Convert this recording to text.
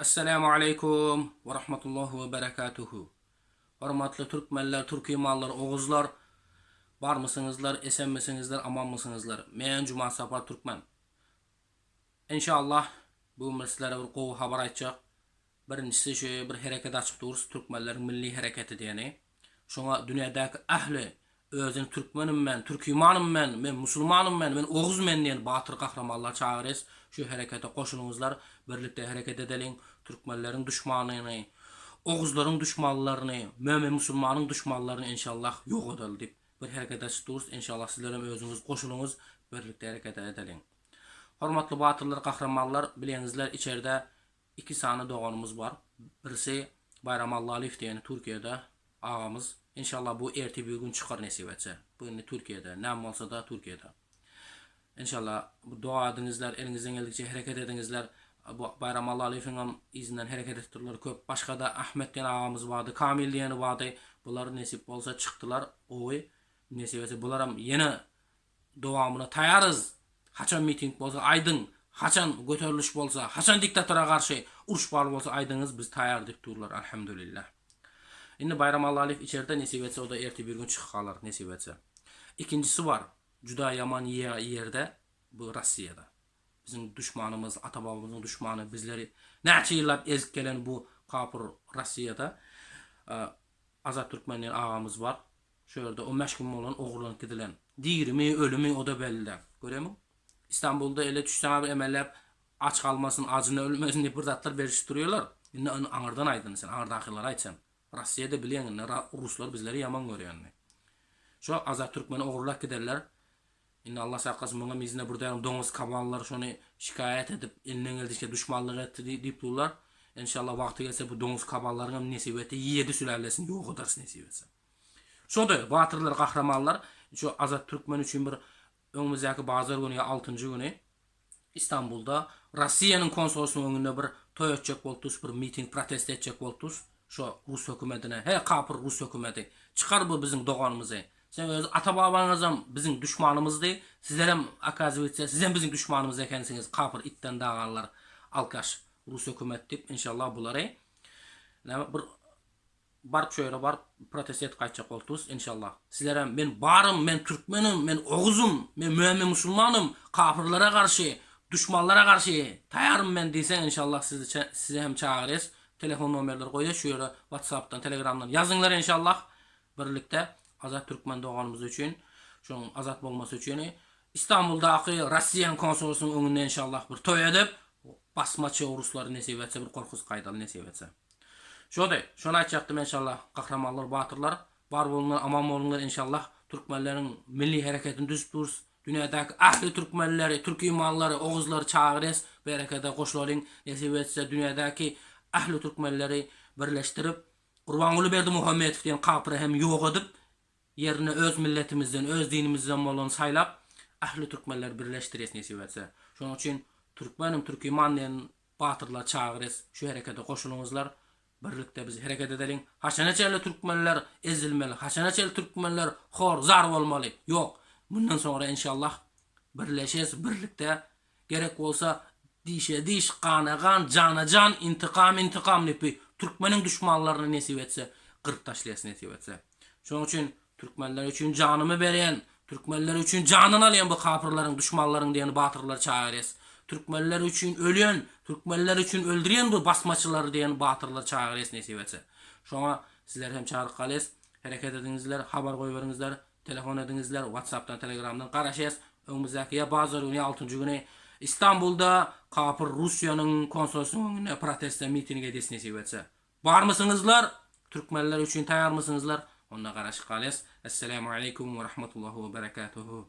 Assalamu alaikum ve rahmetullahi ve berekatuhu. Hormatly türkmenler, türkimallar, oğuzlar, bar mısınızlar, esen misinizler, aman mısınızlar? Men Cuma Safar Türkmen. İnşallah bu meselelere bir qowu habar aytjak. Birincisi şu bir hareket açıp dururuz, Türkmenlerin milli hareketi diyeni. Şoňa dünýädäki ähli özüni türkmenim men, türkimanım men musulmanım men oğuz men diýen batyr kahramanlar çağırys. Şu harekete koşuluňuzlar, birlikde hareket edelim. Türkmenlerin düşmanyny, oğuzlaryň düşmanlaryny, mömin musulmanyň düşmanlaryny inşallah ýok edeli dip bir hareket açyp dururuz. İnşallah sizler hem özüňiz koşuluňuz, birlikde hareket edelim. Hormatly batyrlar, kahramanlar, bileňizler içeride iki sany doganymız var. Birisi Bayramally Aliýew diýeni Türkiýede ağamız. İnşallah bu erti bir gün çıkar nesip etse. Bu indi Türkiye'de. Näme bolsa da Türkiye'de. İnşallah bu dua edinizler, elinizden geldikçe hareket edinizler. Bu Bayramally Aliýewiň izinden hareket ettirler. Köp başka da Ahmet diýen ağamız vardı, Kamil diýeni vardı. Bular nesip bolsa çıktılar. Oy nesip etse bularam yeni dowamyna taýarız. Haçan miting bolsa aydın, haçan göteriliş bolsa, haçan diktatora karşı uruş bar bolsa aydınız biz taýar dip durlar alhamdulillah. Indi Bayramally Aliýew içeride nesip etse o da erti bir gün çıkalar nesip etse. İkincisi var. Juda yaman yerde bu Russiýada. Bizim düşmanımız, ata-babamızın düşmanı bizleri näçe ýyllap ezip gelen bu kapır Russiýada Azat Türkmenliň ağamız var. Şöyle o meşgul bolan oğurlanyp gidilen. Dirimi, ölümü o da belli. Göremi? İstanbul'da ele düşsän emellep aç kalmasın, acını ölmesin diye bir zatlar beriştiriyorlar. Indi aňardan aydın sen, aňardakylar aýtsan. Russiýada bileň, Ruslar bizleri yaman görýänler. Şu Azat Türkmeni oğurlap giderler. Indi Allah saklasın buna mizine burada doňuz kaballar şonu şikayet edip elinden geldikçe düşmanlyk etdi diýip durlar. İnşallah wagty gelse bu doňuz kaballaryň nesip eti 7 sülalesini ýok edersin nesip etse. Şonda batyrlar, kahramanlar şu Azat Türkmen üçin bir öňümüzdäki bazar günü 6-njy günü İstanbul'da Russiýanyň konsolosluğynyň öňünde bir toý etjek boldyk, bir miting protest etjek boldyk. Şu Rus hökümetine, he kapır Rus hökümeti çıkar bu bizim doganymyzy. Sen öz ata-babaňyzam bizim düşmanymyzdy. Sizler hem akazypetse siz hem bizim düşmanymyz ekensiniz. Kapır itten daganlar alkaş Rus hökümet dip inşallah bulary. Bir barp şöyle bar protest et kaçacak oltuz inşallah. Sizler hem men barım, men Türkmenim, men oğuzum, men mümin musulmanım. Kapırlara karşı, düşmanlara karşı taýarım men diýsen inşallah sizi hem çağırys. Telefon nomerleri koyuyor. Şöyle WhatsApp'tan, Telegram'dan yazınlar inşallah. Birlikte Azat Türkmen doğanımız için, şunun azat olması için İstanbul'daki Russiýanyň konsolosluğynyň öňünde inşallah bir toy edip basmaçı Rusları nesip etse, bir korkus kaydalı nesip etse. Şöyle, şunu açacaktım inşallah kahramanlar, batırlar. Var bolunlar, aman bolunlar inşallah. Türkmenlerin milli hareketini düzüp dururuz. Dünyadaki ahli Türkmenleri, Türkimanları, Oğuzları çağırız. Bu harekete koşulalım. Nesip etse dünyadaki ahli Türkmenleri birleştirip Gurbanguly Berdimuhammedow diýen kapyry hem ýok edip yerine öz milletimizden, öz dinimizden bolan saýlap ahli Türkmenler birleştirýäs nesip etse. Şonuň üçin Türkmenim, Türkiman diýen batyrlar çağırys. Şu harekete koşuluňuzlar. Birlikde biz hareket edelim. Haçanaçaly Türkmenler ezilmeli. Haçanaçaly Türkmenler hor, zar bolmaly. Yok. Bundan sonra inşallah birleşes, birlikde gerek bolsa dişe diş, kana kan, cana can, intikam nepi Türkmenin düşmanlaryny nesip etse, kırıp taşlaýas nesip etse. Şonuň üçin Türkmenler üçin janymy berýän, Türkmenler üçin janyny alýan bu kapyrlaryň, düşmanlaryň diýen batyrlar çağırys. Türkmenler üçin ölýän, Türkmenler üçin öldürýän bu basmaçylary diýen batyrlar çağırys nesip etse. Şoňa sizler hem çağırıp galys, hareket edinizler, habar goýberingizler, telefon edinizler, WhatsApp'tan, Telegram'dan garaşýas. Öňümüzdäki ýa bazar günü 6-njy günü İstanbul'da kapır Rusya'nın konsolosluğuna proteste mitinge edesini nesip etse. Var mısınızlar? Türkmenler üçün taýar mısınızlar? Onunla garaşyp galys. Assalamu alaikum ve rahmetullahi ve berekatuhu.